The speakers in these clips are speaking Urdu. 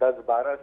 10-12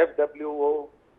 FWO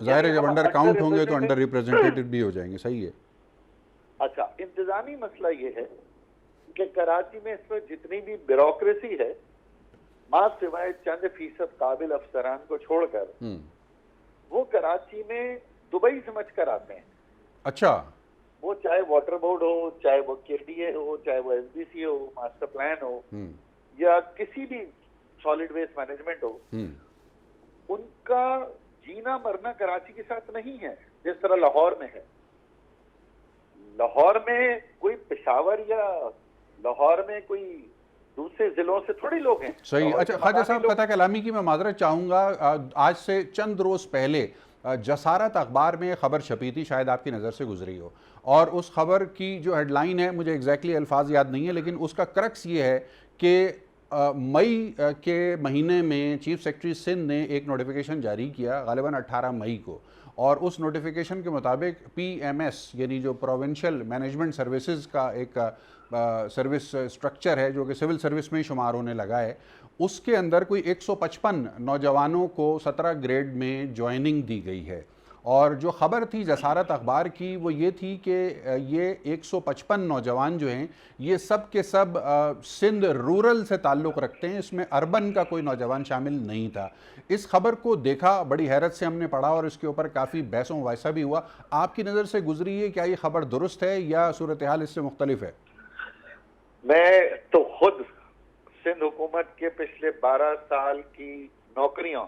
ظاہر ہے جب انڈر کاؤنٹ ہوں گے تو انڈر ریپریزنٹیٹڈ بھی ہو جائیں گے. صحیح ہے. اچھا, انتظامی مسئلہ یہ ہے کہ کراچی میں اس وقت جتنی بھی بیوروکریسی ہے, ماں سوائے چند فیصد قابل افسران کو چھوڑ کر, وہ کراچی میں دبئی سمجھ کر آتے ہیں. اچھا. وہ چاہے واٹر بورڈ ہو, چاہے وہ کے ڈی اے ہو, چاہے وہ ایس بی سی ہو, ماسٹر پلان ہو, یا کسی بھی سالڈ ویسٹ مینجمنٹ ہو, ان کا جینا مرنا کراچی کے ساتھ نہیں ہے جس طرح لاہور میں ہے. لاہور میں کوئی پشاور یا لاہور میں کوئی دوسرے ضلعوں سے تھوڑی لوگ ہیں. صحیح. اچھا خواجہ صاحب, قطع کلامی کی میں معذرت چاہوں گا. آج سے چند روز پہلے جسارت اخبار میں خبر چھپی تھی, شاید آپ کی نظر سے گزری ہو, اور اس خبر کی جو ہیڈ لائن ہے, مجھے ایگزیکٹلی الفاظ یاد نہیں ہے, لیکن اس کا کرکس یہ ہے کہ مئی کے مہینے میں چیف سیکرٹری سندھ نے ایک نوٹیفیکیشن جاری کیا, غالباً 18 مئی کو, اور اس نوٹیفیکیشن کے مطابق پی ایم ایس یعنی جو پروونشل مینجمنٹ سروسز کا ایک سروس سٹرکچر ہے جو کہ سول سروس میں شمار ہونے لگا ہے, اس کے اندر کوئی 155 نوجوانوں کو 17 گریڈ میں جوائننگ دی گئی ہے. اور جو خبر تھی جسارت اخبار کی وہ یہ تھی کہ یہ 155 نوجوان جو ہیں یہ سب کے سب سندھ رورل سے تعلق رکھتے ہیں, اس میں اربن کا کوئی نوجوان شامل نہیں تھا. اس خبر کو دیکھا, بڑی حیرت سے ہم نے پڑھا, اور اس کے اوپر کافی بحث و مباحثہ بھی ہوا. آپ کی نظر سے گزری ہے, کیا یہ خبر درست ہے یا صورتحال اس سے مختلف ہے؟ میں تو خود سندھ حکومت کے پچھلے 12 سال کی نوکریاں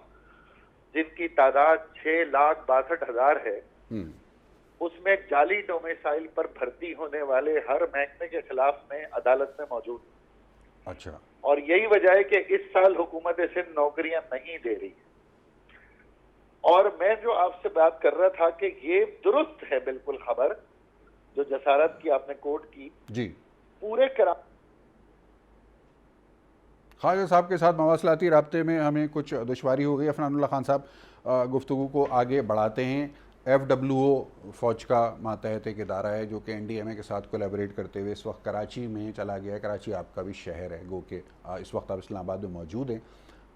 جن کی تعداد 6,62,000 ہے, اس میں جعلی ڈومیسائل پر بھرتی ہونے والے ہر محکمے کے خلاف میں عدالت میں موجود. اچھا. اور یہی وجہ ہے کہ اس سال حکومت سندھ نوکریاں نہیں دے رہی. اور میں جو آپ سے بات کر رہا تھا کہ یہ درست ہے بالکل خبر جو جسارت کی آپ نے کوٹ کی. جی. پورے خواجہ صاحب کے ساتھ مواصلاتی رابطے میں ہمیں کچھ دشواری ہو گئی. عفنان اللہ خان صاحب, گفتگو کو آگے بڑھاتے ہیں. ایف ڈبلیو او فوج کا ماتحت ایک ادارہ ہے جو کہ این ڈی ایم اے کے ساتھ کولیبریٹ کرتے ہوئے اس وقت کراچی میں چلا گیا ہے. کراچی آپ کا بھی شہر ہے, گو کہ اس وقت آپ اسلام آباد میں موجود ہیں.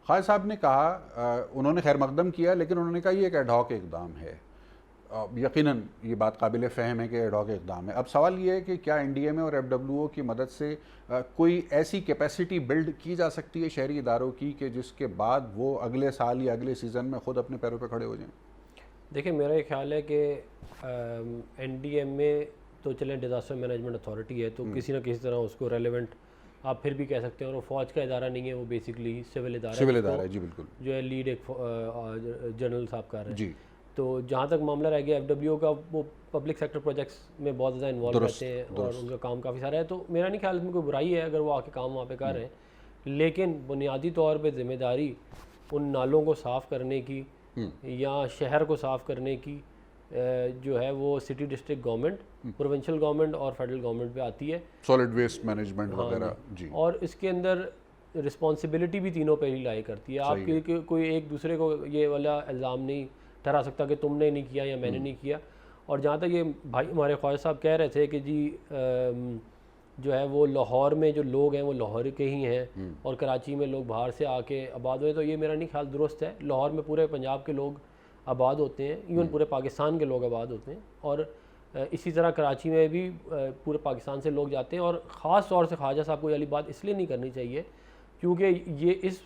خواجہ صاحب نے کہا, انہوں نے خیر مقدم کیا, لیکن انہوں نے کہا یہ ایک ایڈ ہاک اقدام ہے. یقیناً یہ بات قابل فہم ہے کہ ایڈ ہاک اقدام ہے. اب سوال یہ ہے کہ کیا این ڈی ایم اے اور ایف ڈبلیو او کی مدد سے کوئی ایسی کیپیسٹی بلڈ کی جا سکتی ہے شہری اداروں کی کہ جس کے بعد وہ اگلے سال یا اگلے سیزن میں خود اپنے پیروں پہ کھڑے ہو جائیں؟ دیکھیں, میرا یہ خیال ہے کہ این ڈی ایم اے تو چلیں ڈیزاسٹر مینجمنٹ اتھارٹی ہے, تو کسی نہ کسی طرح اس کو ریلیونٹ آپ پھر بھی کہہ سکتے ہیں, اور وہ فوج کا ادارہ نہیں ہے, وہ بیسکلی سول ادارہ ہے. جی بالکل. جو ہے لیڈ ایک جنرل صاحب کر رہے ہیں. جی. تو جہاں تک معاملہ رہ گیا ایف ڈبلیو او کا, وہ پبلک سیکٹر پروجیکٹس میں بہت زیادہ انوالو رہتے ہیں اور ان کا کام کافی سارا ہے. تو میرا نہیں خیال اس میں کوئی برائی ہے اگر وہ آ کے کام وہاں پہ کر رہے ہیں, لیکن بنیادی طور پہ ذمہ داری ان نالوں کو صاف کرنے کی یا شہر کو صاف کرنے کی جو ہے وہ city district government, provincial government اور فیڈرل گورنمنٹ پہ آتی ہے. سالڈ ویسٹ مینجمنٹ وغیرہ. جی. اور اس کے اندر رسپانسبلٹی بھی تینوں پہ ہی لائی کرتی ہے. آپ کی کوئی ایک دوسرے کو یہ والا الزام نہیں ٹھہرا سکتا کہ تم نے نہیں کیا یا میں نے نہیں کیا. اور جہاں تک یہ بھائی ہمارے خواجہ صاحب کہہ رہے تھے کہ جی جو ہے وہ لاہور میں جو لوگ ہیں وہ لاہور کے ہی ہیں اور کراچی میں لوگ باہر سے آ کے آباد ہوئے, تو یہ میرا نہیں خیال درست ہے. لاہور میں پورے پنجاب کے لوگ آباد ہوتے ہیں, ایون پورے پاکستان کے لوگ آباد ہوتے ہیں, اور اسی طرح کراچی میں بھی پورے پاکستان سے لوگ جاتے ہیں. اور خاص طور سے خواجہ صاحب کو یہ والی بات اس لیے نہیں کرنی چاہیے کیونکہ یہ اس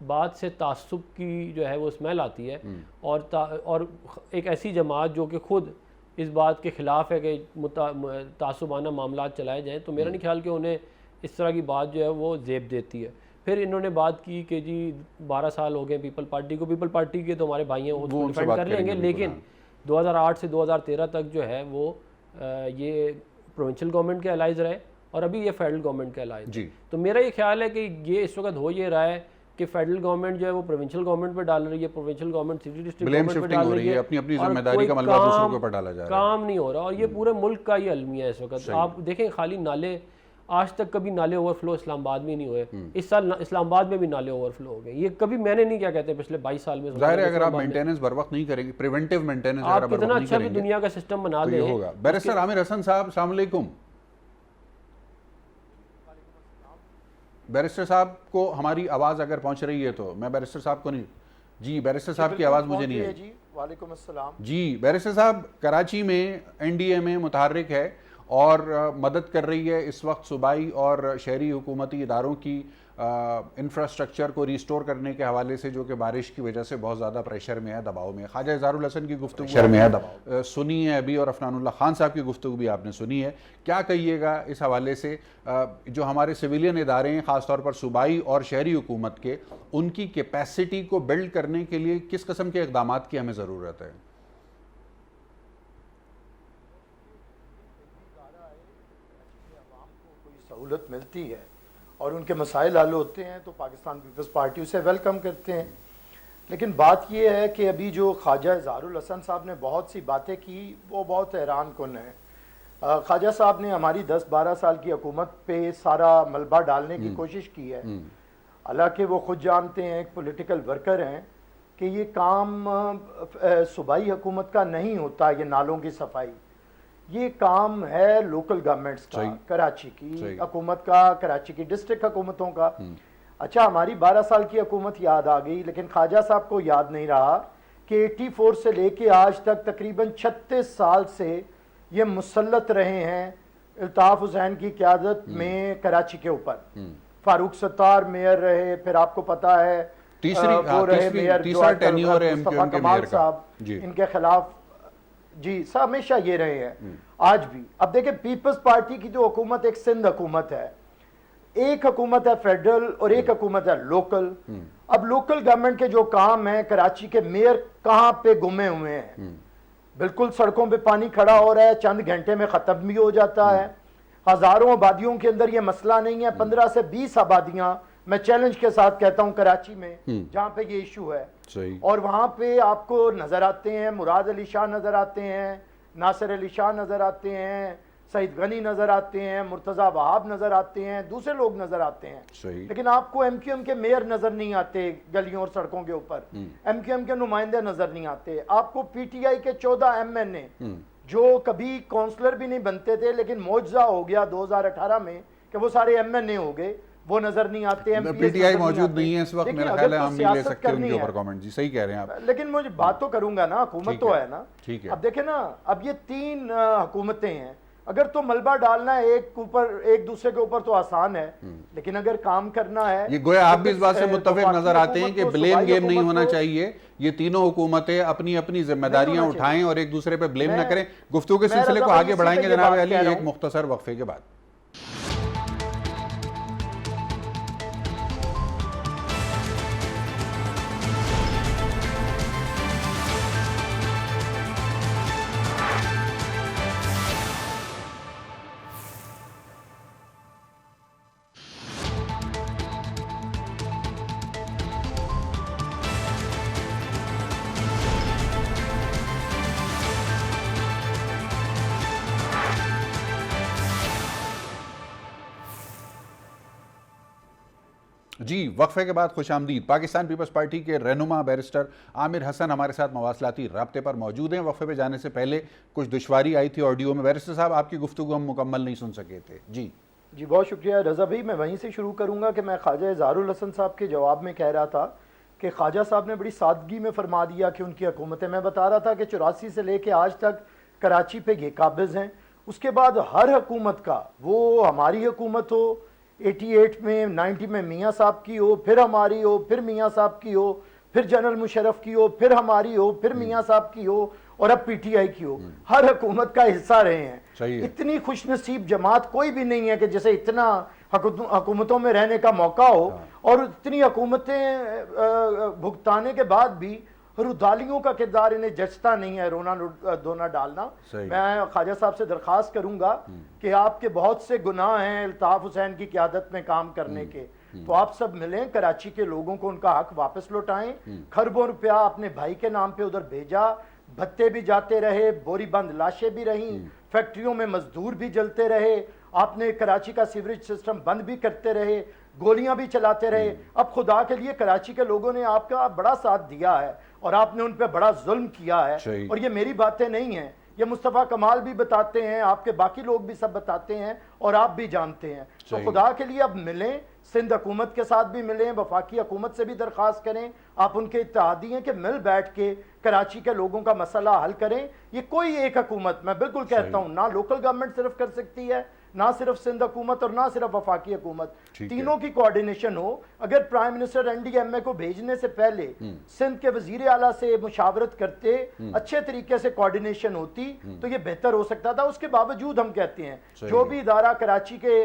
بات سے تعصب کی جو ہے وہ اسمیل آتی ہے, اور ایک ایسی جماعت جو کہ خود اس بات کے خلاف ہے کہ تعصبانہ معاملات چلائے جائیں, تو میرا نہیں خیال کہ انہیں اس طرح کی بات جو ہے وہ زیب دیتی ہے. پھر انہوں نے بات کی کہ جی 12 سال ہو گئے پیپل پارٹی کو, پیپل پارٹی کے تو ہمارے بھائی ہیں وہ ڈیفینڈ کر لیں گے, لیکن 2008 سے 2013 تک جو ہے وہ یہ پروونشل گورنمنٹ کے الائز رہے اور ابھی یہ فیڈرل گورنمنٹ کے الائز. تو میرا یہ خیال ہے کہ یہ اس وقت ہو یہ رہا ہے کہ فیڈرل گورنمنٹ جو ہے وہ پروونشل گورنمنٹ پہ ڈال رہی ہے, provincial government city district government پہ ڈال رہی ہے, اپنی اپنی ذمہ داری کا ملبہ دوسروں کے اوپر ڈالا جا رہا ہے, کام نہیں ہو رہا. اور یہ پورے ملک کا یہ المیہ ہے اس وقت. آپ دیکھیں خالی نالے, آج تک کبھی نالے اوور فلو اسلام آباد میں نہیں ہوئے, اس سال اسلام آباد میں بھی نالے اوور فلو ہو گئے. یہ کبھی میں نے نہیں کیا کہتے پچھلے 22 سال میں. ظاہر ہے اگر آپ مینٹیننس بر وقت نہیں کریں گے, پریونٹیو مینٹیننس آپ کتنا اچھا بھی دنیا کا سسٹم بنا لیں ہوگا. بیرسٹر عامر حسن صاحب السلام علیکم. بیرسٹر صاحب کو ہماری آواز اگر پہنچ رہی ہے تو, میں بیرسٹر صاحب کو نہیں. جی بیرسٹر صاحب کی آواز مجھے نہیں ہے جی وعلیکم السلام جی بیرسٹر صاحب، کراچی میں این ڈی اے میں متحرک ہے اور مدد کر رہی ہے اس وقت صوبائی اور شہری حکومتی اداروں کی انفراسٹرکچر کو ریسٹور کرنے کے حوالے سے، جو کہ بارش کی وجہ سے بہت زیادہ پریشر میں ہے، دباؤ میں ہے۔ خواجہ اظہار الحسن کی گفتگو سنی ہے ابھی، اور عفنان اللہ خان صاحب کی گفتگو بھی آپ نے سنی ہے، کیا کہیے گا اس حوالے سے؟ جو ہمارے سویلین ادارے ہیں، خاص طور پر صوبائی اور شہری حکومت کے، ان کی کیپیسٹی کو بلڈ کرنے کے لیے کس قسم کے اقدامات کی ہمیں ضرورت ہے؟ سہولت ملتی ہے اور ان کے مسائل حل ہوتے ہیں تو پاکستان پیپلز پارٹی اسے ویلکم کرتے ہیں، لیکن بات یہ ہے کہ ابھی جو خواجہ اظہار الحسن صاحب نے بہت سی باتیں کی وہ بہت حیران کن ہیں۔ خواجہ صاحب نے ہماری 10-12 سال کی حکومت پہ سارا ملبہ ڈالنے کی کوشش کی ہے، حالانکہ وہ خود جانتے ہیں، ایک پولیٹیکل ورکر ہیں، کہ یہ کام صوبائی حکومت کا نہیں ہوتا، یہ نالوں کی صفائی، یہ کام ہے لوکل گورنمنٹس کا، کراچی کی حکومت کا، کراچی کی ڈسٹرکٹ حکومتوں کا۔ اچھا ہماری 12 سال کی حکومت یاد آ گئی، لیکن خواجہ صاحب کو یاد نہیں رہا کہ 84 سے لے کے آج تک تقریباً 36 سال سے یہ مسلط رہے ہیں الطاف حسین کی قیادت میں کراچی کے اوپر۔ فاروق ستار میئر رہے، پھر آپ کو پتا ہے وہ رہے میئر مصطفیٰ کمال صاحب، ان کے خلاف جی ہمیشہ یہ رہے ہیں آج بھی۔ اب دیکھیں پیپلز پارٹی کی جو حکومت ایک سندھ حکومت ہے، ایک حکومت ہے فیڈرل اور ایک حکومت ہے لوکل۔ اب لوکل گورنمنٹ کے جو کام ہیں، کراچی کے میئر کہاں پہ گمے ہوئے ہیں، بالکل سڑکوں پہ پانی کھڑا ہو رہا ہے، چند گھنٹے میں ختم بھی ہو جاتا ہے۔ ہزاروں آبادیوں کے اندر یہ مسئلہ نہیں ہے، 15 سے 20 آبادیاں میں چیلنج کے ساتھ کہتا ہوں کراچی میں جہاں پہ یہ ایشو ہے، اور وہاں پہ آپ کو نظر آتے ہیں مراد علی شاہ نظر آتے ہیں، ناصر علی شاہ نظر آتے ہیں، سعید غنی نظر آتے ہیں، مرتضیٰ وہاب نظر آتے ہیں، دوسرے لوگ نظر آتے ہیں، لیکن آپ کو ایم کیو ایم کے میئر نظر نہیں آتے گلیوں اور سڑکوں کے اوپر، ایم کیو ایم کے نمائندے نظر نہیں آتے، آپ کو پی ٹی آئی کے 14 ایم این اے جو کبھی کونسلر بھی نہیں بنتے تھے لیکن معجزہ ہو گیا 2018 میں کہ وہ سارے ایم این اے ہو گئے، وہ نظر نہیں آتے۔ پی ٹی آئی موجود نہیں ہے اس وقت، میرا خیال ہے ہم نہیں لے سکتے ان کے اوپر کامنٹ۔ جی صحیح کہہ رہے ہیں آپ، لیکن مجھے بات تو کروں گا نا، حکومت تو ہے نا۔ اب دیکھیں نا، اب یہ 3 حکومتیں ہیں، اگر تو ملبہ ڈالنا ہے ایک دوسرے کے اوپر تو آسان ہے، لیکن اگر کام کرنا ہے، یہ گویا آپ بھی اس بات سے متفق نظر آتے ہیں کہ بلیم گیم نہیں ہونا چاہیے، یہ تینوں حکومتیں اپنی اپنی ذمہ داریاں اٹھائیں اور ایک دوسرے پہ بلیم نہ کریں۔ گفتگو کے سلسلے کو آگے بڑھائیں گے جناب علی ایک مختصر وقفے کے بعد۔ جی وقفے کے بعد خوش آمدید۔ پاکستان پیپلز پارٹی کے رہنما بیرسٹر عامر حسن ہمارے ساتھ مواصلاتی رابطے پر موجود ہیں۔ وقفے پہ جانے سے پہلے کچھ دشواری آئی تھی آڈیو میں، بیرسٹر صاحب آپ کی گفتگو ہم مکمل نہیں سن سکے تھے۔ جی بہت شکریہ رضا بھائی، میں وہیں سے شروع کروں گا کہ میں خواجہ اظہار الحسن صاحب کے جواب میں کہہ رہا تھا کہ خواجہ صاحب نے بڑی سادگی میں فرما دیا کہ ان کی حکومتیں، میں بتا رہا تھا کہ 84 سے لے کے آج تک کراچی پہ یہ قابض ہیں، اس کے بعد ہر حکومت کا، وہ ہماری حکومت ہو 88 میں 90 میں میاں صاحب کی ہو، پھر ہماری ہو، پھر میاں صاحب کی ہو، پھر جنرل مشرف کی ہو، پھر ہماری ہو، پھر میاں صاحب کی ہو، اور اب پی ٹی آئی کی ہو، ہر حکومت کا حصہ رہے ہیں۔ اتنی خوش نصیب جماعت کوئی بھی نہیں ہے کہ جسے اتنا حکومتوں میں رہنے کا موقع ہو، اور اتنی حکومتیں بھگتانے کے بعد بھی رودالیوں کا کردار انہیں جچتا نہیں ہے رونا دھونا ڈالنا۔ میں خواجہ صاحب سے درخواست کروں گا کہ آپ کے بہت سے گناہ ہیں الطاف حسین کی قیادت میں کام کرنے کے، تو آپ سب ملیں، کراچی کے لوگوں کو ان کا حق واپس لوٹائیں۔ خربوں روپیہ اپنے بھائی کے نام پہ ادھر بھیجا، بھتے بھی جاتے رہے، بوری بند لاشیں بھی رہیں، فیکٹریوں میں مزدور بھی جلتے رہے، آپ نے کراچی کا سیوریج سسٹم بند بھی کرتے رہے، گولیاں بھی چلاتے رہے۔ اب خدا کے لیے کراچی کے لوگوں نے آپ کا بڑا ساتھ دیا ہے اور آپ نے ان پہ بڑا ظلم کیا ہے، اور یہ میری باتیں نہیں ہیں، یہ مصطفیٰ کمال بھی بتاتے ہیں, آپ کے باقی لوگ بھی سب بتاتے ہیں, اور آپ بھی جانتے ہیں. تو خدا کے لیے اب ملیں, سندھ حکومت کے ساتھ بھی ملیں, وفاقی حکومت سے بھی درخواست کریں, آپ ان کے اتحادی ہیں کہ مل بیٹھ کے کراچی کے لوگوں کا مسئلہ حل کریں. یہ کوئی ایک حکومت, میں بالکل کہتا ہوں, نہ لوکل گورنمنٹ صرف کر سکتی ہے, نہ صرف سندھ حکومت اور نہ صرف وفاقی حکومت, تینوں کی کوارڈینیشن ہو. اگر پرائم منسٹر NDMA کو بھیجنے سے پہلے سندھ کے وزیر اعلیٰ سے مشاورت کرتے, اچھے طریقے سے کوارڈینیشن ہوتی, تو یہ بہتر ہو سکتا تھا. اس کے باوجود ہم کہتے ہیں جو بھی ادارہ کراچی کے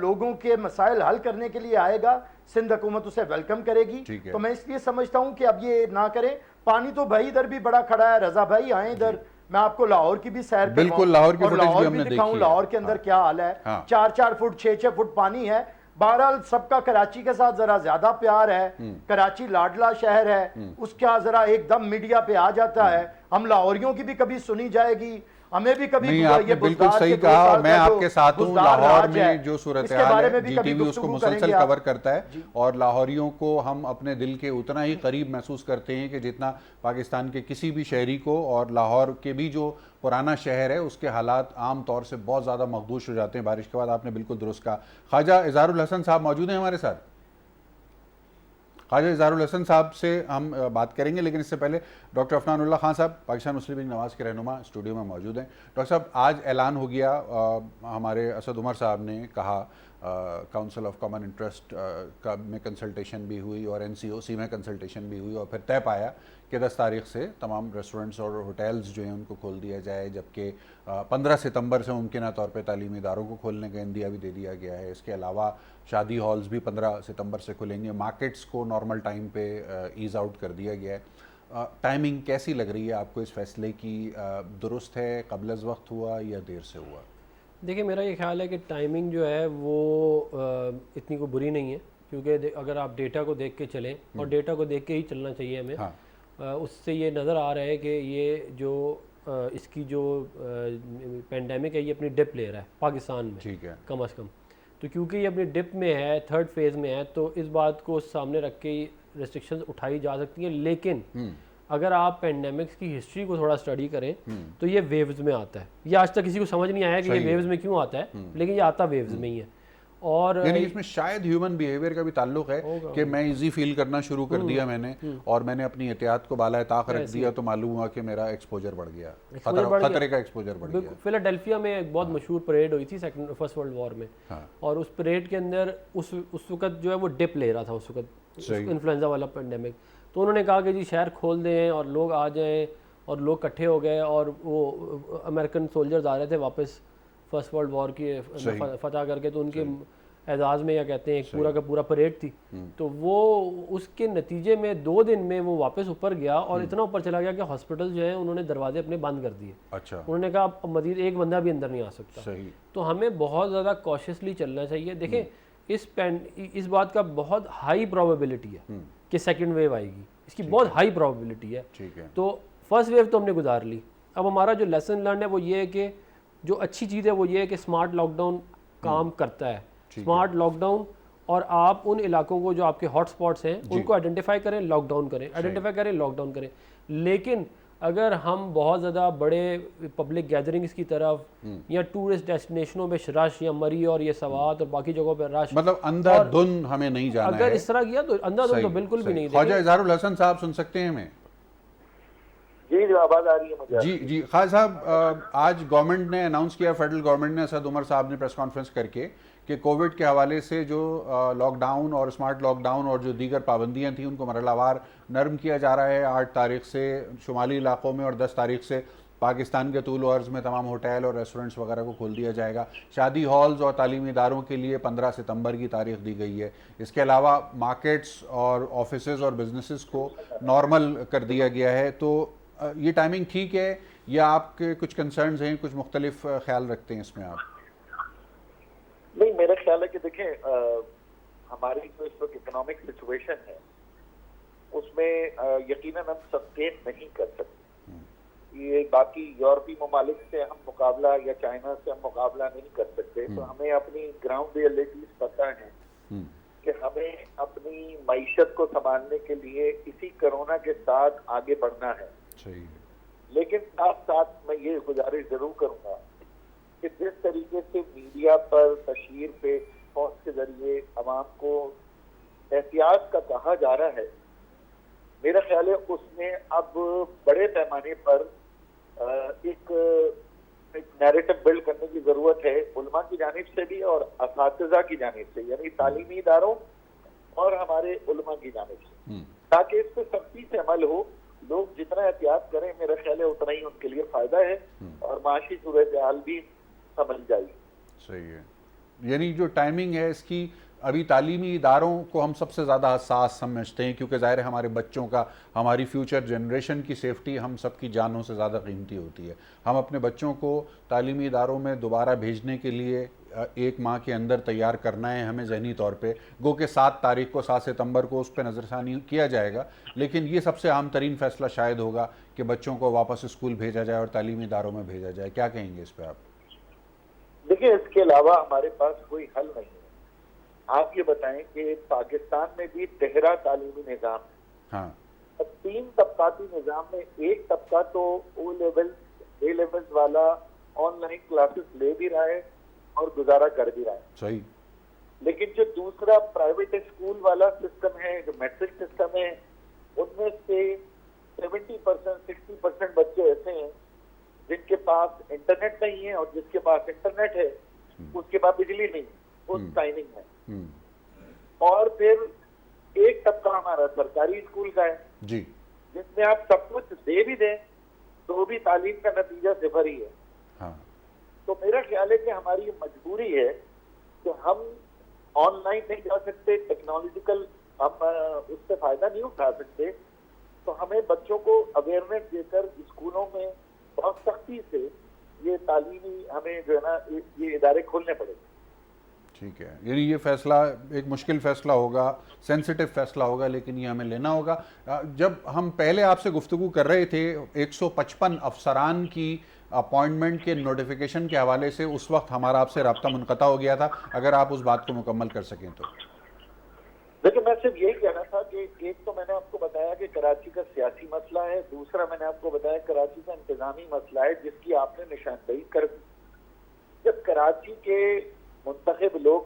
لوگوں کے مسائل حل کرنے کے لیے آئے گا, سندھ حکومت اسے ویلکم کرے گی. تو میں اس لیے سمجھتا ہوں کہ اب یہ نہ کریں. پانی تو بھائی ادھر بھی بڑا کھڑا ہے, رضا بھائی آئیں ادھر, میں آپ کو لاہور کی بھی سیر بالکل, لاہور کی اور فوٹیج لاہور بھی ہم بھی نے دکھاؤں دیکھی, لاہور کے اندر کیا حال ہے. 4-4 فٹ 6-6 فٹ پانی ہے. بہرحال سب کا کراچی کے ساتھ ذرا زیادہ پیار ہے, کراچی لاڈلا شہر ہے, اس کا ذرا ایک دم میڈیا پہ آ جاتا ہے. ہم لاہوریوں کی بھی کبھی سنی جائے گی, ہمیں بھی کبھی. نہیں, آپ نے بالکل صحیح کہا, میں آپ کے ساتھ ہوں. لاہور میں جو صورتحال ہے, جی ٹی وی اس کو مسلسل کور کرتا ہے, اور لاہوریوں کو ہم اپنے دل کے اتنا ہی قریب محسوس کرتے ہیں کہ جتنا پاکستان کے کسی بھی شہری کو. اور لاہور کے بھی جو پرانا شہر ہے اس کے حالات عام طور سے بہت زیادہ مخدوش ہو جاتے ہیں بارش کے بعد. آپ نے بالکل درست کہا. خواجہ اظہار الحسن صاحب موجود ہیں ہمارے ساتھ. خواجہ اظہار الحسن صاحب سے ہم بات کریں گے, لیکن اس سے پہلے ڈاکٹر عفنان اللہ خان صاحب پاکستان مسلم لیگ نواز کے رہنما اسٹوڈیو میں موجود ہیں. ڈاکٹر صاحب, آج اعلان ہو گیا, ہمارے اسد عمر صاحب نے کہا, کاؤنسل آف کامن انٹرسٹ میں کنسلٹیشن بھی ہوئی اور NCOC میں کنسلٹیشن بھی ہوئی, اور پھر طے پایا کہ 10 تاریخ سے تمام ریسٹورنٹس اور ہوٹلز جو ہیں ان کو کھول دیا جائے, جبکہ 15 ستمبر سے ممکنہ طور پہ تعلیمی اداروں کو کھولنے کا عندیہ بھی دے دیا گیا ہے. اس کے علاوہ شادی ہالز بھی 15 ستمبر سے کھلیں گے. مارکیٹس کو نارمل ٹائم پہ ایز آؤٹ کر دیا گیا ہے. ٹائمنگ کیسی لگ رہی ہے آپ کو اس فیصلے کی؟ درست ہے, قبل از وقت ہوا یا دیر سے ہوا؟ دیکھیں, میرا یہ خیال ہے کہ ٹائمنگ جو ہے وہ اتنی کوئی بری نہیں ہے, کیونکہ اگر آپ ڈیٹا کو دیکھ کے چلیں, اور ڈیٹا کو دیکھ کے ہی چلنا چاہیے ہمیں, اس سے یہ نظر آ رہا ہے کہ یہ جو اس کی جو پینڈیمک ہے یہ اپنی ڈپ لے رہا ہے پاکستان میں کم از کم. تو کیونکہ یہ اپنی ڈپ میں ہے, 3rd فیز میں ہے, تو اس بات کو سامنے رکھ کے ریسٹرکشنز اٹھائی جا سکتی ہیں. لیکن اگر آپ پینڈیمکس کی ہسٹری کو تھوڑا اسٹڈی کریں تو یہ ویوز میں آتا ہے. یہ آج تک کسی کو سمجھ نہیں آیا کہ یہ ویوز میں کیوں آتا ہے, لیکن یہ آتا ویوز میں ہی ہے. اور یعنی اس میں شاید ہیومن بیہیویئر کا بھی تعلق ہے کہ میں ایزی فیل کرنا شروع کر دیا میں نے, اور میں نے اپنی احتیاط کو بالائے طاق رکھ دیا, تو معلوم ہوا کہ میرا ایکسپوجر بڑھ گیا, خطرے کا ایکسپوجر بڑھ گیا. فلاڈیلفیا میں ایک بہت مشہور پریڈ ہوئی تھی فرسٹ ورلڈ وار میں, اور اس پریڈ کے اندر اس وقت جو ہے وہ ڈپ لے رہا تھا اس وقت انفلوئنزا والا پینڈیمک. تو انہوں نے کہا کہ جی شہر کھول دیں اور لوگ آ جائیں, اور لوگ اکٹھے ہو گئے, اور وہ امریکن سولجرز آ رہے تھے واپس فرسٹ ورلڈ وار کی فتح کر کے, تو ان کے اعزاز میں یا کہتے ہیں ایک پورا کا پورا پریڈ تھی. تو وہ اس کے نتیجے میں 2 دن میں وہ واپس اوپر گیا, اور اتنا اوپر چلا گیا کہ ہاسپٹل جو ہیں انہوں نے دروازے اپنے بند کر دیے. انہوں نے کہا اب مزید ایک بندہ بھی اندر نہیں آ سکتا. تو ہمیں بہت زیادہ کوششلی چلنا چاہیے. دیکھیں, اس بات کا بہت ہائی پروبیبلٹی ہے کہ سیکنڈ ویو آئے گی, اس کی بہت ہائی پروبیبلٹی ہے. تو فرسٹ ویو تو ہم نے گزار لی. اب ہمارا جو لیسن لرن ہے وہ یہ ہے کہ جو اچھی چیز ہے وہ یہ ہے کہ اسمارٹ لاک ڈاؤن کام کرتا ہے. اسمارٹ لاک ڈاؤن, اور آپ ان علاقوں کو جو آپ کے ہاٹ سپاٹس ہیں ان کو آئیڈینٹیفائی کریں, لاک ڈاؤن کریں, آئیڈینٹیفائی کریں, لاک ڈاؤن کریں. لیکن اگر ہم بہت زیادہ بڑے پبلک گیدرنگز کی طرف یا ٹورسٹ ڈیسٹینیشنوں پہ رش, یا مری اور یہ سوات اور باقی جگہوں پہ رش, مطلب اندھا دھند ہمیں نہیں جانا ہے. اگر اس طرح کیا تو اندھا دھند تو بالکل بھی نہیں. خواجہ اظہار الحسن صاحب سن سکتے ہیں ہمیں؟ جی جو آواز آ رہی ہے مجھے. جی خواجہ صاحب, آج گورنمنٹ نے اناؤنس کیا, فیڈرل گورنمنٹ نے, اسد عمر صاحب نے پریس کانفرنس کر کے, کہ کووڈ کے حوالے سے جو لاک ڈاؤن اور اسمارٹ لاک ڈاؤن اور جو دیگر پابندیاں تھیں ان کو مرحلہ وار نرم کیا جا رہا ہے. 8 تاریخ سے شمالی علاقوں میں اور 10 تاریخ سے پاکستان کے طول و عرض میں تمام ہوٹل اور ریسٹورنٹس وغیرہ کو کھول دیا جائے گا. شادی ہالز اور تعلیمی اداروں کے لیے 15 ستمبر کی تاریخ دی گئی ہے. اس کے علاوہ مارکیٹس اور آفیسز اور بزنسز کو نارمل کر دیا گیا ہے. تو یہ ٹائمنگ ٹھیک ہے یا آپ کے کچھ کنسرنز ہیں, کچھ مختلف خیال رکھتے ہیں اس میں آپ؟ نہیں, میرا خیال ہے کہ دیکھیں ہماری جو اس وقت اکنامک سچویشن ہے اس میں یقیناً ہم سسٹین نہیں کر سکتے. یہ باقی یورپی ممالک سے ہم مقابلہ یا چائنا سے ہم مقابلہ نہیں کر سکتے. تو ہمیں اپنی گراؤنڈ ریئلٹیز پتہ ہیں کہ ہمیں اپنی معیشت کو سنبھالنے کے لیے اسی کرونا کے ساتھ آگے بڑھنا ہے. لیکن ساتھ ساتھ میں یہ گزارش ضرور کروں گا کہ جس طریقے سے میڈیا پر تشہیر پہ فون کے ذریعے عوام کو احتیاط کا کہا جا رہا ہے، میرا خیال ہے اس میں اب بڑے پیمانے پر ایک نیریٹو بلڈ کرنے کی ضرورت ہے، علماء کی جانب سے بھی اور اساتذہ کی جانب سے، یعنی تعلیمی اداروں اور ہمارے علماء کی جانب سے، تاکہ اس پہ سختی سے عمل ہو. لوگ جتنا احتیاط کریں میرا خیال ہے اتنا ہی ان کے لیے فائدہ ہے اور معاشی صورتحال بھی سمجھ جائے. صحیح ہے. یعنی جو ٹائمنگ ہے اس کی، ابھی تعلیمی اداروں کو ہم سب سے زیادہ حساس سمجھتے ہیں کیونکہ ظاہر ہے ہمارے بچوں کا، ہماری فیوچر جنریشن کی سیفٹی ہم سب کی جانوں سے زیادہ قیمتی ہوتی ہے. ہم اپنے بچوں کو تعلیمی اداروں میں دوبارہ بھیجنے کے لیے 1 ماہ کے اندر تیار کرنا ہے ہمیں ذہنی طور پہ، گو کہ 7 تاریخ کو 7 ستمبر کو اس پہ نظر ثانی کیا جائے گا، لیکن یہ سب سے عام ترین فیصلہ شاید ہوگا کہ بچوں کو واپس اسکول بھیجا جائے اور تعلیمی اداروں میں بھیجا جائے. کیا کہیں گے اس پہ آپ؟ دیکھیں اس کے علاوہ ہمارے پاس کوئی حل نہیں ہے. آپ یہ بتائیں کہ پاکستان میں بھی تہرا تعلیمی نظام ہے. ہاں. 3 طبقاتی نظام میں ایک طبقہ تو او لیولز والا آن لائن کلاسز لے بھی رہا ہے اور گزارا کر بھی رہا ہے. صحیح. لیکن جو دوسرا پرائیویٹ اسکول والا سسٹم ہے، جو میٹرک سسٹم ہے، ان میں سے 70% 60% بچے ایسے ہیں جن کے پاس انٹرنیٹ نہیں ہے، اور جس کے پاس انٹرنیٹ ہے اس کے پاس بجلی نہیں، اس ٹائمنگ ہے. اور پھر ایک طبقہ ہمارا سرکاری اسکول کا ہے جی، جس میں آپ سب کچھ دے بھی دیں تو بھی تعلیم کا نتیجہ 0 ہی ہے. ہاں. تو میرا خیال ہے کہ ہماری مجبوری ہے کہ ہم آن لائن نہیں جا سکتے، ٹیکنالوجیکل ہم اس سے فائدہ نہیں اٹھا سکتے، تو ہمیں بچوں کو اویئرنیس دے کر اسکولوں میں بہت سختی سے یہ تعلیمی ہمیں جو ہے نا یہ ادارے کھولنے پڑے. ٹھیک ہے. یعنی یہ فیصلہ ایک مشکل فیصلہ ہوگا، سینسیٹیو فیصلہ ہوگا، لیکن یہ ہمیں لینا ہوگا. جب ہم پہلے آپ سے گفتگو کر رہے تھے 155 افسران کی اپوائنٹمنٹ کے نوٹیفیکیشن کے حوالے سے، اس وقت ہمارا آپ سے رابطہ منقطع ہو گیا تھا. اگر آپ اس بات کو مکمل کر سکیں تو. دیکھیں میں صرف یہی کہنا تھا کہ ایک تو میں نے آپ کو بتایا کہ کراچی کا سیاسی مسئلہ ہے، دوسرا میں نے آپ کو بتایا کراچی کا انتظامی مسئلہ ہے جس کی آپ نے نشاندہی کر دی. جب کراچی کے منتخب لوگ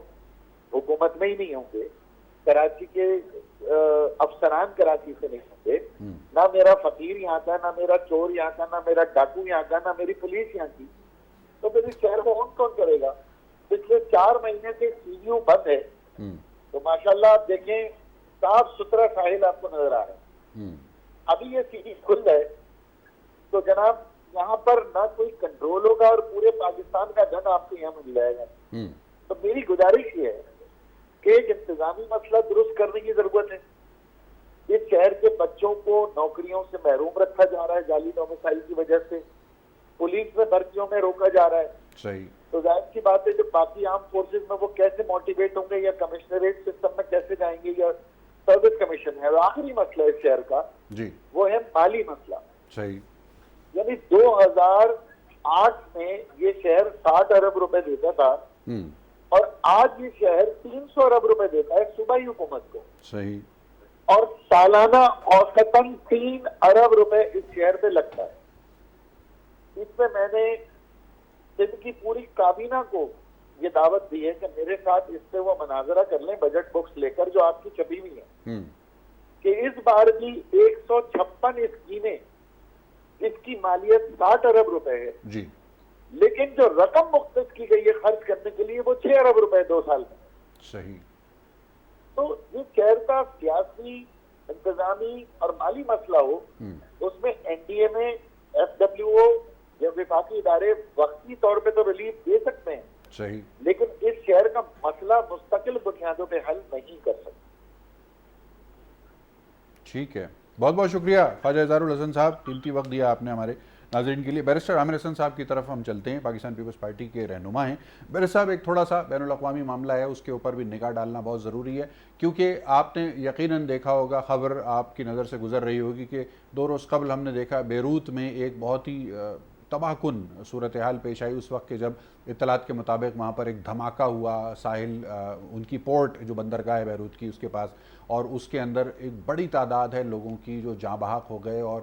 حکومت میں ہی نہیں ہوں گے، کراچی کے افسران کراچی سے نہیں ہوں گے، نہ میرا فقیر یہاں کا، نہ میرا چور یہاں کا، نہ میرا ڈاکو یہاں کا، نہ میری پولیس یہاں کی، تو پھر اس شہر کو کون کرے گا؟ پچھلے 4 مہینے سے سی یو بند ہے، تو ماشاءاللہ آپ دیکھیں صاف ستھرا ساحل آپ کو نظر آ رہا ہے. ابھی یہ سی یو کھل جائے تو جناب یہاں پر نہ کوئی کنٹرول ہوگا اور پورے پاکستان کا دھن آپ کو یہاں مل جائے گا. تو میری گزارش یہ ہے کہ ایک انتظامی مسئلہ درست کرنے کی ضرورت ہے. اس شہر کے بچوں کو نوکریوں سے محروم رکھا جا رہا ہے جعلی ڈومیسائل کی وجہ سے، پولیس میں بھرتیوں میں روکا جا رہا ہے. صحیح. تو ظاہر کی بات ہے جب باقی عام فورسز میں وہ کیسے موٹیویٹ ہوں گے، یا کمشنریٹ سسٹم میں کیسے جائیں گے، یا سروس کمیشن ہے. اور آخری مسئلہ اس شہر کا جی وہ ہے مالی مسئلہ. صحیح. یعنی 2008 میں یہ شہر 60 ارب روپے دیتا تھا اور آج یہ شہر 300 ارب روپے دیتا ہے صوبائی حکومت کو. صحیح. اور سالانہ اوسطاً 3 ارب روپے اس شہر پہ لگتا ہے. اس میں میں نے سندھ کی پوری کابینہ کو یہ دعوت دی ہے کہ میرے ساتھ اس پہ وہ مناظرہ کر لیں بجٹ بکس لے کر جو آپ کی چھپی ہوئی ہیں، کہ اس بار بھی 156 اسکیمیں، اس کی مالیت 60 ارب روپے ہے جی، لیکن جو رقم مختص کی گئی ہے خرچ کرنے کے لیے وہ 6 ارب روپے 2 سال میں. صحیح. تو یہ شہر کا سیاسی، انتظامی اور مالی مسئلہ ہو، اس میں این ڈی اے میں FWO یا وفاقی ادارے وقتی طور پہ تو ریلیف دے سکتے ہیں، صحیح، لیکن اس شہر کا مسئلہ مستقل بنیادوں پہ حل نہیں کر سکتے. ٹھیک ہے. بہت بہت شکریہ خواجہ اظہار الحسن صاحب، قیمتی وقت دیا آپ نے ہمارے ناظرین کے لیے. بیرسٹر عامر حسن صاحب کی طرف ہم چلتے ہیں، پاکستان پیپلز پارٹی کے رہنما ہیں. بیرسٹر صاحب، ایک تھوڑا سا بین الاقوامی معاملہ ہے، اس کے اوپر بھی نگاہ ڈالنا بہت ضروری ہے، کیونکہ آپ نے یقیناً دیکھا ہوگا، خبر آپ کی نظر سے گزر رہی ہوگی کہ 2 روز قبل ہم نے دیکھا بیروت میں ایک بہت ہی تباہ کن صورتحال پیش آئی اس وقت کہ جب اطلاعات کے مطابق وہاں پر ایک دھماکہ ہوا ساحل، ان کی پورٹ جو بندرگاہ ہے بیروت کی اس کے پاس، اور اس کے اندر ایک بڑی تعداد ہے لوگوں کی جو جاں بحق ہو گئے اور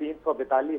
342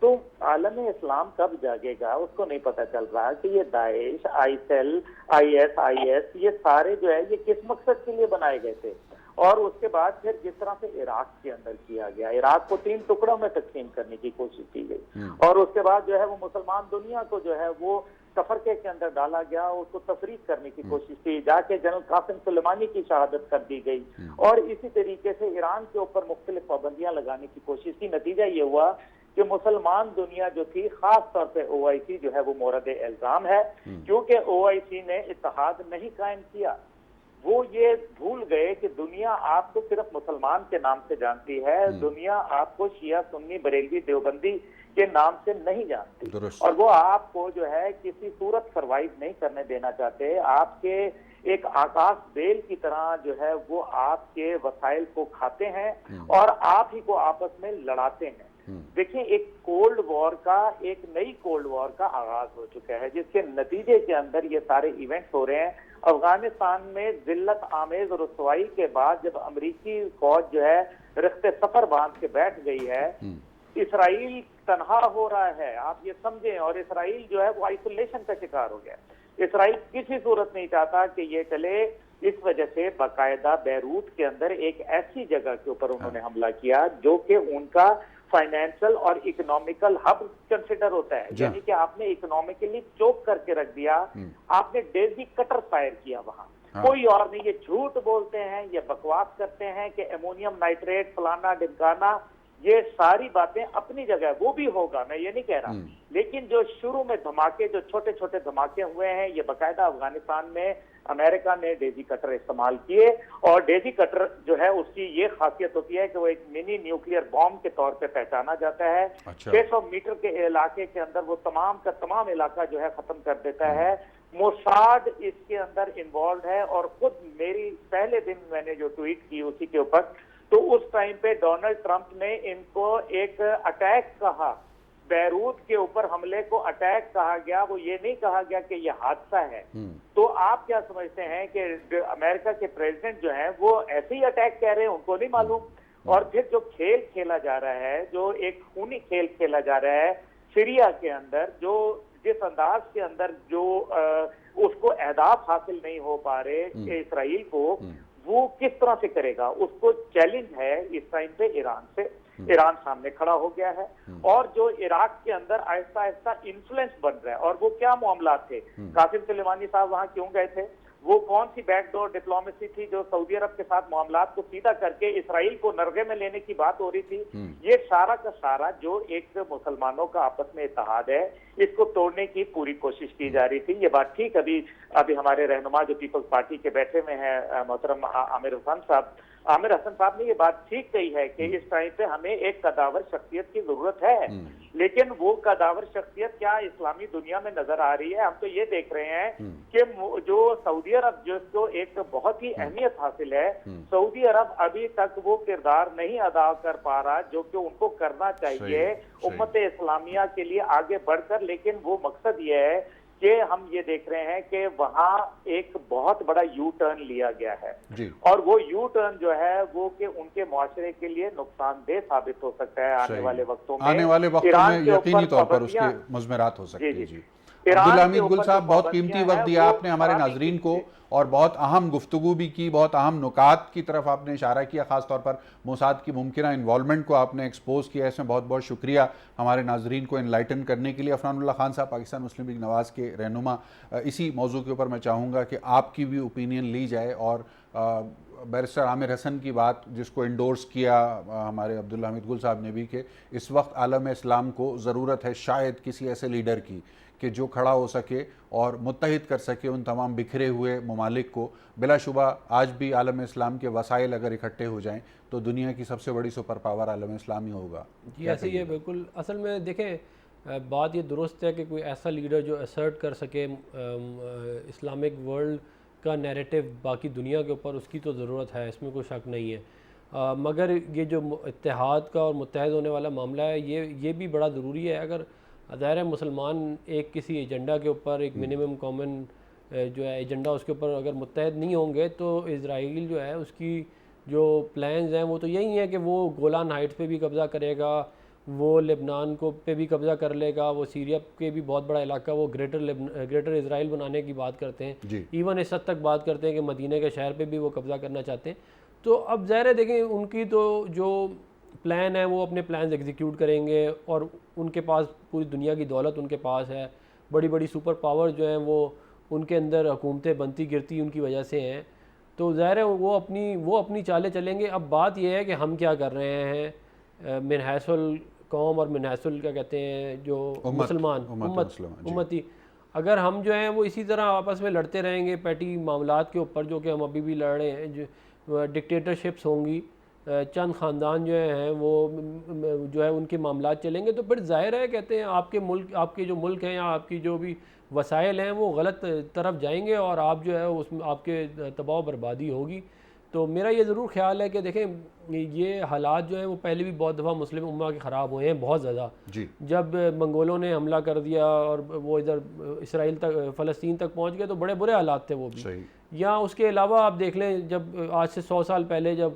تو عالم اسلام کب جاگے گا اس کو نہیں پتہ چل رہا کہ یہ داعش، آئیسل، IS یہ سارے جو ہے یہ کس مقصد کے لیے بنائے گئے تھے. اور اس کے بعد پھر جس طرح سے عراق کے اندر کیا گیا، عراق کو 3 ٹکڑوں میں تقسیم کرنے کی کوشش کی گئی، اور اس کے بعد جو ہے وہ مسلمان دنیا کو جو ہے وہ تفرقے کے اندر ڈالا گیا، اس کو تفریق کرنے کی کوشش کی، جا کے جنرل قاسم سلیمانی کی شہادت کر دی گئی، اور اسی طریقے سے ایران کے اوپر مختلف پابندیاں لگانے کی کوشش کی. نتیجہ یہ ہوا کہ مسلمان دنیا جو تھی، خاص طور پہ OIC جو ہے وہ مورد الزام ہے، کیونکہ OIC نے اتحاد نہیں قائم کیا. وہ یہ بھول گئے کہ دنیا آپ کو صرف مسلمان کے نام سے جانتی ہے، دنیا آپ کو شیعہ، سنی، بریلوی، دیوبندی کے نام سے نہیں جانتی، اور وہ آپ کو جو ہے کسی صورت سروائیو نہیں کرنے دینا چاہتے. آپ کے ایک آکاش بیل کی طرح جو ہے وہ آپ کے وسائل کو کھاتے ہیں اور آپ ہی کو آپس میں لڑاتے ہیں. دیکھیں، ایک کولڈ وار کا، ایک نئی کولڈ وار کا آغاز ہو چکا ہے، جس کے نتیجے کے اندر یہ سارے ایونٹس ہو رہے ہیں. افغانستان میں ذلت آمیز رسوائی کے بعد جب امریکی فوج جو ہے رخت سفر باندھ کے بیٹھ گئی ہے، اسرائیل تنہا ہو رہا ہے، آپ یہ سمجھیں، اور اسرائیل جو ہے وہ آئسولیشن کا شکار ہو گیا. اسرائیل کسی صورت نہیں چاہتا کہ یہ چلے. اس وجہ سے باقاعدہ بیروت کے اندر ایک ایسی جگہ کے اوپر انہوں نے حملہ کیا جو کہ ان کا فائنینشل اور اکنامیکل ہب کنسیڈر ہوتا ہے، یعنی کہ آپ نے اکنامیکلی چوک کر کے رکھ دیا. آپ نے ڈیزی کٹر فائر کیا وہاں، کوئی اور نہیں. یہ جھوٹ بولتے ہیں، یہ بکواس کرتے ہیں کہ امونیم نائٹریٹ فلانا ڈمکانا، یہ ساری باتیں اپنی جگہ وہ بھی ہوگا، میں یہ نہیں کہہ رہا، لیکن جو شروع میں دھماکے، جو چھوٹے چھوٹے دھماکے ہوئے ہیں، یہ باقاعدہ افغانستان میں امریکہ نے ڈیزی کٹر استعمال کیے. اور ڈیزی کٹر جو ہے اس کی یہ خاصیت ہوتی ہے کہ وہ ایک منی نیوکلیئر بامب کے طور پہ پہچانا جاتا ہے. 600 میٹر کے علاقے کے اندر وہ تمام کا تمام علاقہ جو ہے ختم کر دیتا ہے. موساد اس کے اندر انوالوڈ ہے، اور خود میری پہلے دن میں نے جو ٹویٹ کی اسی کے اوپر، تو اس ٹائم پہ ڈونلڈ ٹرمپ نے ان کو ایک اٹیک کہا، بیروت کے اوپر حملے کو اٹیک کہا گیا، وہ یہ نہیں کہا گیا کہ یہ حادثہ ہے. تو آپ کیا سمجھتے ہیں کہ امریکہ کے پریزیڈنٹ جو ہیں وہ ایسے ہی اٹیک کہہ رہے ہیں، ان کو نہیں معلوم؟ اور پھر جو کھیل کھیلا جا رہا ہے، جو ایک خونی کھیل کھیلا جا رہا ہے سیریا کے اندر، جو جس انداز کے اندر جو اس کو اہداف حاصل نہیں ہو پا رہے اسرائیل کو، وہ کس طرح سے کرے گا؟ اس کو چیلنج ہے اس ٹائم پہ ایران سے. ایران سامنے کھڑا ہو گیا ہے، اور جو عراق کے اندر آہستہ آہستہ انفلوئنس بن رہا ہے. اور وہ کیا معاملات تھے؟ قاسم سلیمانی صاحب وہاں کیوں گئے تھے؟ وہ کون سی بیک ڈور ڈپلومیسی تھی جو سعودی عرب کے ساتھ معاملات کو سیدھا کر کے اسرائیل کو نرغے میں لینے کی بات ہو رہی تھی؟ یہ سارا کا سارا جو ایک مسلمانوں کا آپس میں اتحاد ہے، اس کو توڑنے کی پوری کوشش کی جا رہی تھی. یہ بات ٹھیک ابھی ہمارے رہنما جو پیپلز پارٹی کے بیٹھے ہوئے ہیں محترم عامر حسن صاحب نے یہ بات ٹھیک کہی ہے کہ اس ٹائم پہ ہمیں ایک قداور شخصیت کی ضرورت ہے، لیکن وہ قداور شخصیت کیا اسلامی دنیا میں نظر آ رہی ہے؟ ہم تو یہ دیکھ رہے ہیں کہ جو سعودی عرب جس کو ایک بہت ہی اہمیت حاصل ہے، سعودی عرب ابھی تک وہ کردار نہیں ادا کر پا رہا جو کہ ان کو کرنا چاہیے امت اسلامیہ کے لیے آگے بڑھ کر. لیکن وہ مقصد یہ ہے کہ ہم یہ دیکھ رہے ہیں کہ وہاں ایک بہت بڑا یو ٹرن لیا گیا ہے، اور وہ یو ٹرن جو ہے وہ کہ ان کے معاشرے کے لیے نقصان دہ ثابت ہو سکتا ہے آنے والے وقتوں میں یقینی طور پر اس کے مضمرات ہو سکتے ہیں. جی عبدالحمید گل صاحب، بہت قیمتی وقت دیا آپ نے ہمارے ناظرین کو، اور بہت اہم گفتگو بھی کی، بہت اہم نکات کی طرف آپ نے اشارہ کیا، خاص طور پر موساد کی ممکنہ انوالومنٹ کو آپ نے ایکسپوز کیا. اس میں بہت بہت شکریہ ہمارے ناظرین کو انلائٹن کرنے کے لیے. عفنان اللہ خان صاحب، پاکستان مسلم لیگ نواز کے رہنما، اسی موضوع کے اوپر میں چاہوں گا کہ آپ کی بھی اوپینین لی جائے. اور بیرسٹر عامر حسن کی بات جس کو انڈورس کیا ہمارے عبدالحمید گل صاحب نے بھی، کہ اس وقت عالم اسلام کو ضرورت ہے شاید کسی ایسے لیڈر کی کہ جو کھڑا ہو سکے اور متحد کر سکے ان تمام بکھرے ہوئے ممالک کو. بلا شبہ آج بھی عالم اسلام کے وسائل اگر اکٹھے ہو جائیں تو دنیا کی سب سے بڑی سپر پاور عالم اسلام ہی ہوگا. جی ایسے ہی ہے بالکل. اصل میں دیکھیں بات یہ درست ہے کہ کوئی ایسا لیڈر جو اسرٹ کر سکے اسلامک ورلڈ کا نیریٹو باقی دنیا کے اوپر، اس کی تو ضرورت ہے، اس میں کوئی شک نہیں ہے. مگر یہ جو اتحاد کا اور متحد ہونے والا معاملہ ہے، یہ بھی بڑا ضروری ہے. اگر ظاہر مسلمان ایک کسی ایجنڈا کے اوپر، ایک منیمم کامن جو ہے ایجنڈا، اس کے اوپر اگر متحد نہیں ہوں گے تو اسرائیل جو ہے اس کی جو پلانز ہیں وہ تو یہی ہیں کہ وہ گولان ہائٹس پہ بھی قبضہ کرے گا، وہ لبنان کو پہ بھی قبضہ کر لے گا، وہ سیریا کے بھی بہت بڑا علاقہ وہ گریٹر اسرائیل بنانے کی بات کرتے ہیں، ایون اس حد تک بات کرتے ہیں کہ مدینہ کے شہر پہ بھی وہ قبضہ کرنا چاہتے ہیں. تو اب ظاہر ہے دیکھیں ان کی تو جو پلان ہے وہ اپنے پلانز ایگزیکیوٹ کریں گے، اور ان کے پاس پوری دنیا کی دولت ان کے پاس ہے، بڑی بڑی سپر پاور جو ہیں وہ ان کے اندر حکومتیں بنتی گرتی ان کی وجہ سے ہیں. تو ظاہر ہے وہ اپنی چالیں چلیں گے. اب بات یہ ہے کہ ہم کیا کر رہے ہیں من حیث القوم اور من حیث کیا کہتے ہیں جو مسلمان امتی. اگر ہم جو ہیں وہ اسی طرح آپس میں لڑتے رہیں گے پیٹی معاملات کے اوپر، جو کہ ہم ابھی بھی لڑ رہے ہیں، جو ڈکٹیٹرشپس ہوں گی، چند خاندان جو ہیں وہ جو ہے ان کے معاملات چلیں گے، تو پھر ظاہر ہے کہتے ہیں آپ کے جو ملک ہیں یا آپ کی جو بھی وسائل ہیں وہ غلط طرف جائیں گے، اور آپ جو ہے اس میں آپ کے تباہ و بربادی ہوگی. تو میرا یہ ضرور خیال ہے کہ دیکھیں یہ حالات جو ہیں وہ پہلے بھی بہت دفعہ مسلم امہ کے خراب ہوئے ہیں بہت زیادہ. جب منگولوں نے حملہ کر دیا اور وہ ادھر اسرائیل تک فلسطین تک پہنچ گئے تو بڑے برے حالات تھے وہ بھی. یا اس کے علاوہ آپ دیکھ لیں جب آج سے 100 سال پہلے جب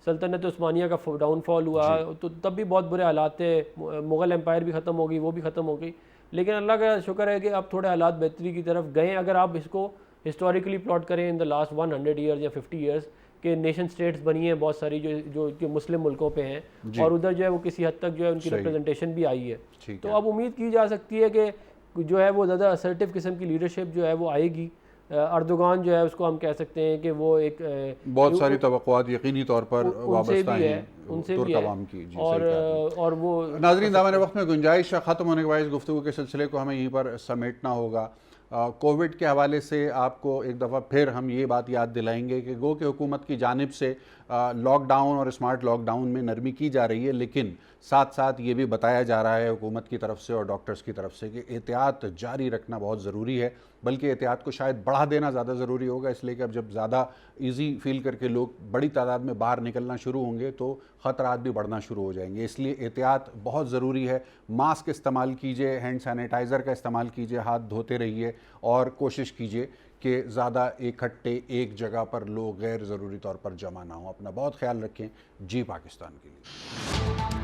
سلطنت عثمانیہ کا ڈاؤن فال ہوا تو تب بھی بہت برے حالات تھے. مغل امپائر بھی ختم ہو گئی، وہ بھی ختم ہو گئی. لیکن اللہ کا شکر ہے کہ اب تھوڑے حالات بہتری کی طرف گئے. اگر آپ اس کو ہسٹوریکلی پلاٹ کریں ان دا لاسٹ 100 ایئرز یا 50 ایئرز کہ نیشن سٹیٹس بنی ہیں بہت ساری جو مسلم ملکوں پہ ہیں، اور ادھر جو ہے وہ کسی حد تک جو ہے ان کی ریپرزنٹیشن بھی آئی ہے. تو اب امید کی جا سکتی ہے کہ جو ہے وہ زیادہ اسرٹیو قسم کی لیڈرشپ جو ہے وہ آئے گی. اردوغان جو ہے اس کو ہم کہہ سکتے ہیں کہ وہ ایک بہت ساری توقعات یقینی طور پر وابستہ ہیں ترک عوام کی. اور وہ ناظرین دامن وقت میں گنجائش ختم ہونے کے بعد اس گفتگو کے سلسلے کو ہمیں یہیں پر سمیٹنا ہوگا. کووڈ کے حوالے سے آپ کو ایک دفعہ پھر ہم یہ بات یاد دلائیں گے کہ گو کہ حکومت کی جانب سے لاک ڈاؤن اور اسمارٹ لاک ڈاؤن میں نرمی کی جا رہی ہے، لیکن ساتھ ساتھ یہ بھی بتایا جا رہا ہے حکومت کی طرف سے اور ڈاکٹرز کی طرف سے کہ احتیاط جاری رکھنا بہت ضروری ہے، بلکہ احتیاط کو شاید بڑھا دینا زیادہ ضروری ہوگا، اس لیے کہ اب جب زیادہ ایزی فیل کر کے لوگ بڑی تعداد میں باہر نکلنا شروع ہوں گے تو خطرات بھی بڑھنا شروع ہو جائیں گے. اس لیے احتیاط بہت ضروری ہے. ماسک استعمال کیجئے، ہینڈ سینیٹائزر کا استعمال کیجئے، ہاتھ دھوتے رہیے اور کوشش کیجئے کہ زیادہ اکٹھے ایک جگہ پر لوگ غیر ضروری طور پر جمع نہ ہوں. اپنا بہت خیال رکھیں. جی پاکستان کے لیے.